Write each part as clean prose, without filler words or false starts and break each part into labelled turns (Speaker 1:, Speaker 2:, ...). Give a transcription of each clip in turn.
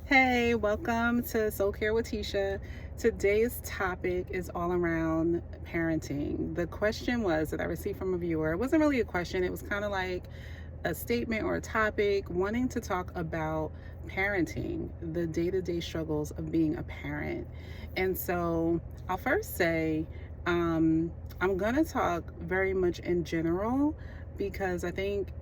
Speaker 1: Hey, welcome to Soul Care with Tisha. Today's topic is all around parenting. The question was that I received from a viewer. It wasn't really a question, it was kind of like a statement or a topic wanting to talk about parenting, the day to day struggles of being a parent. And so I'll first say, I'm going to talk very much in general because I think,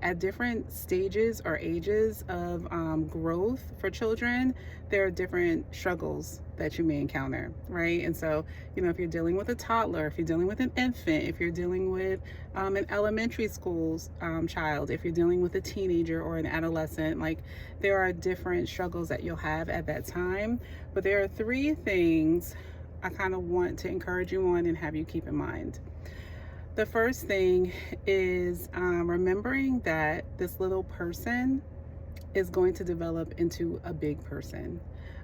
Speaker 1: at different stages or ages of growth for children, there are different struggles that you may encounter, right? And so, if you're dealing with a toddler, if you're dealing with an infant, if you're dealing with an elementary school's child, if you're dealing with a teenager or an adolescent, like there are different struggles that you'll have at that time. But there are three things I kind of want to encourage you on and have you keep in mind. The first thing is remembering that this little person is going to develop into a big person.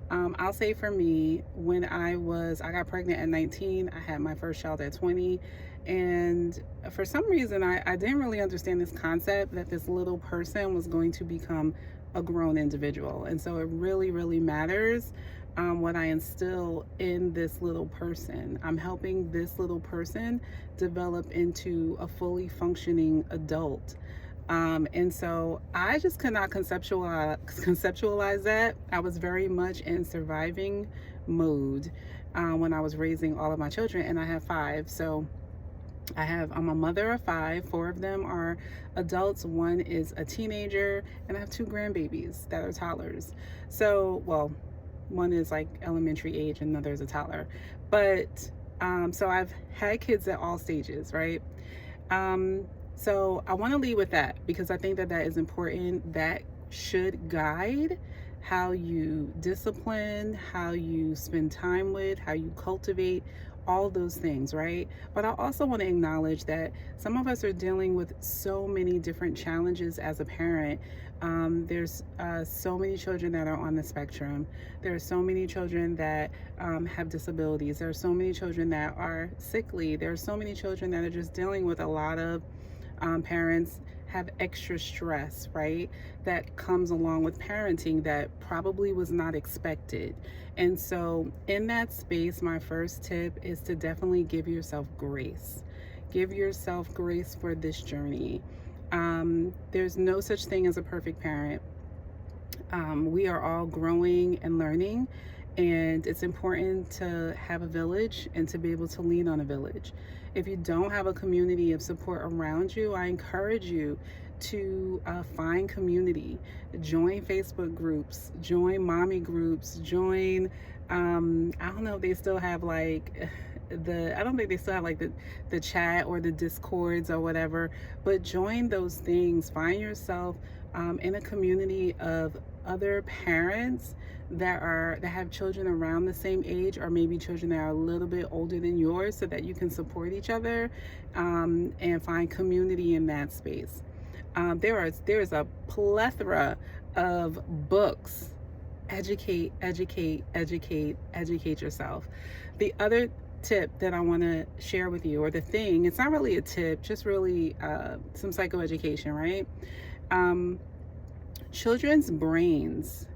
Speaker 1: I'll say for me, when I got pregnant at 19, I had my first child at 20. And for some reason, I didn't really understand this concept that this little person was going to become a grown individual. And so it really, really matters what I instill in this little person. I'm helping this little person develop into a fully functioning adult. And so I just could not conceptualize that. I was very much in surviving mode when I was raising all of my children, and I have five. So I'm a mother of five. Four of them are adults. One is a teenager, and I have two grandbabies that are toddlers. So, well, one is like elementary age and another is a toddler. But so I've had kids at all stages, right? So I want to lead with that because I think that is important. That should guide how you discipline, how you spend time with, how you cultivate, all those things, right? But I also want to acknowledge that some of us are dealing with so many different challenges as a parent. There's so many children that are on the spectrum. There are so many children that have disabilities. There are so many children that are sickly. There are so many children that are just dealing with a lot of parents have extra stress, right? That comes along with parenting that probably was not expected. And so in that space, my first tip is to definitely give yourself grace. Give yourself grace for this journey. There's no such thing as a perfect parent. We are all growing and learning, and it's important to have a village and to be able to lean on a village. If you don't have a community of support around you, I encourage you to find community. Join Facebook groups, join mommy groups, join, I don't know if they still have like I don't think they still have like the chat or the discords or whatever, but join those things. Find yourself in a community of other parents that have children around the same age, or maybe children that are a little bit older than yours, so that you can support each other and find community in that space. There is a plethora of books. Educate yourself. The other tip that I want to share with you, or the thing, it's not really a tip, just really some psychoeducation, right? Children's brains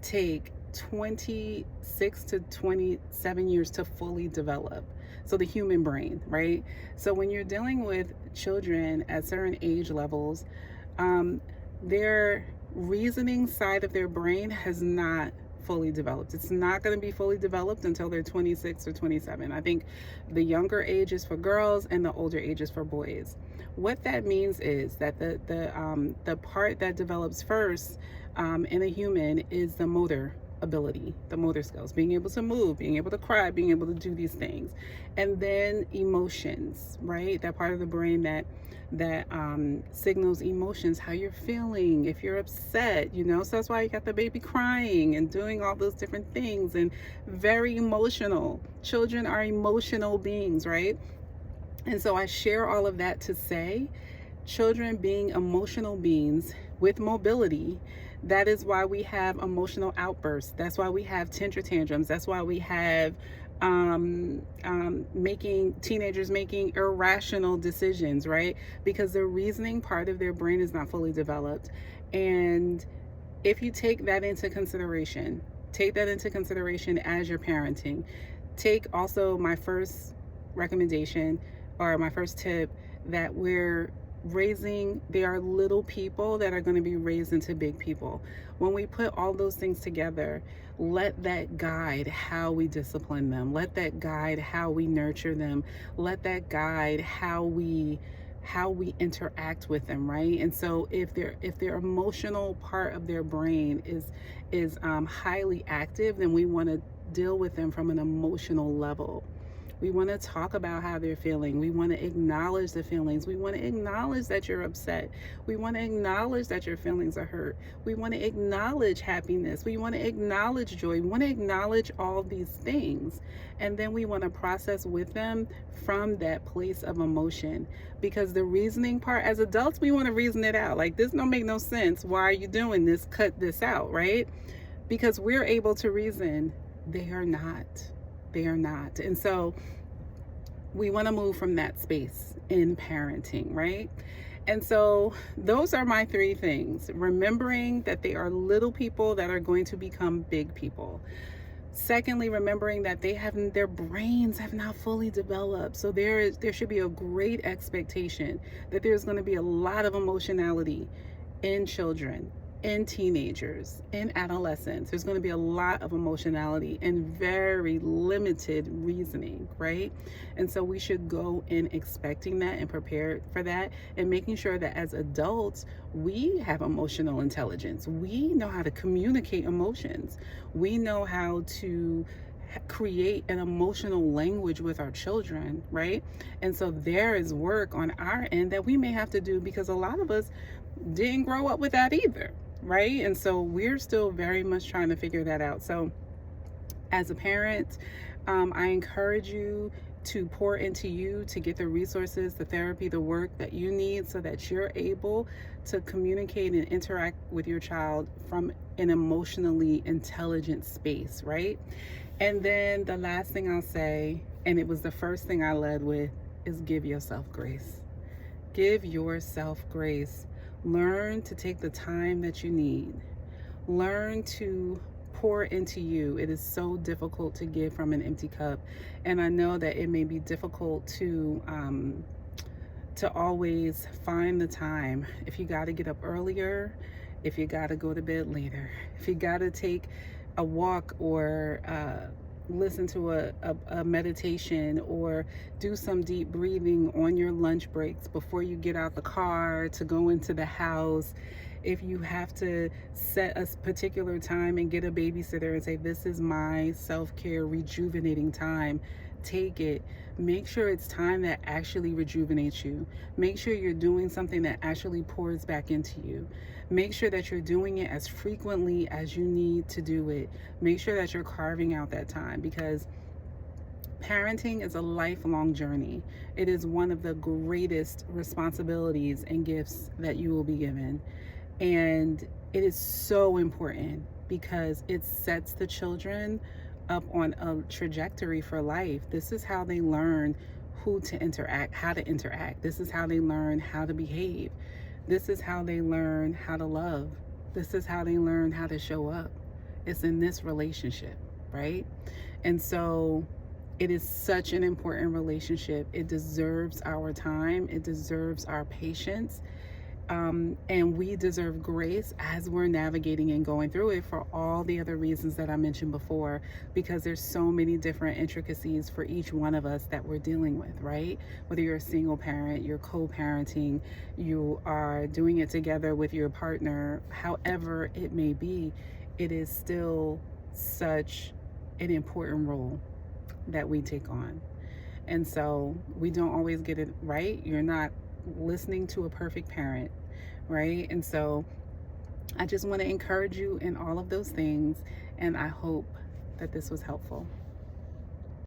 Speaker 1: take 26 to 27 years to fully develop. So the human brain, right? So when you're dealing with children at certain age levels, their reasoning side of their brain has not fully developed. It's not going to be fully developed until they're 26 or 27. I think the younger age is for girls and the older age is for boys. What that means is that the part that develops first in a human is the motor ability, the motor skills, being able to move, being able to cry, being able to do these things. And then emotions, right? That part of the brain that signals emotions, how you're feeling, if you're upset, so that's why you got the baby crying and doing all those different things, and very emotional. Children are emotional beings, right? And so I share all of that to say, children being emotional beings with mobility, that is why we have emotional outbursts. That's why we have tantrums. That's why we have teenagers making irrational decisions, right? Because the reasoning part of their brain is not fully developed. And if you take that into consideration, as you're parenting. Take also my first recommendation, or my first tip, that there are little people that are going to be raised into big people. When we put all those things together, let that guide how we discipline them. Let that guide how we nurture them. Let that guide how we interact with them, right? And so if their emotional part of their brain is highly active, then we want to deal with them from an emotional level. We want to talk about how they're feeling. We want to acknowledge the feelings. We want to acknowledge that you're upset. We want to acknowledge that your feelings are hurt. We want to acknowledge happiness. We want to acknowledge joy. We want to acknowledge all these things. And then we want to process with them from that place of emotion. Because the reasoning part, as adults, we want to reason it out. Like, this don't make no sense. Why are you doing this? Cut this out, right? Because we're able to reason. They are not. And so we want to move from that space in parenting, right? And so those are my 3 things. Remembering that they are little people that are going to become big people. Secondly, remembering that their brains have not fully developed. So there should be a great expectation that there's going to be a lot of emotionality in children, in teenagers, in adolescents. There's going to be a lot of emotionality and very limited reasoning, right? And so we should go in expecting that and prepared for that, and making sure that as adults, we have emotional intelligence. We know how to communicate emotions. We know how to create an emotional language with our children, right? And so there is work on our end that we may have to do, because a lot of us didn't grow up with that either, right? And so we're still very much trying to figure that out. So as a parent, I encourage you to pour into you, to get the resources, the therapy, the work that you need, so that you're able to communicate and interact with your child from an emotionally intelligent space, right? And then the last thing I'll say, and it was the first thing I led with, is give yourself grace. Give yourself grace. Learn to take the time that you need. Learn to pour into you. It is so difficult to give from an empty cup. And I know that it may be difficult to always find the time. If you got to get up earlier, if you got to go to bed later, if you got to take a walk, or listen to a meditation, or do some deep breathing on your lunch breaks before you get out the car to go into the house. If you have to set a particular time and get a babysitter and say, this is my self-care rejuvenating time, take it. Make sure it's time that actually rejuvenates you. Make sure you're doing something that actually pours back into you. Make sure that you're doing it as frequently as you need to do it. Make sure that you're carving out that time, because parenting is a lifelong journey. It is one of the greatest responsibilities and gifts that you will be given. And it is so important, because it sets the children up on a trajectory for life. This is how they learn how to interact. This is how they learn how to behave. This is how they learn how to love. This is how they learn how to show up. It's in this relationship, right? And so it is such an important relationship. It deserves our time. It deserves our patience. And we deserve grace as we're navigating and going through it, for all the other reasons that I mentioned before, because there's so many different intricacies for each one of us that we're dealing with, right? Whether you're a single parent, you're co-parenting, you are doing it together with your partner, however it may be, it is still such an important role that we take on. And so we don't always get it right. You're not listening to a perfect parent, right? And so I just want to encourage you in all of those things, and I hope that this was helpful.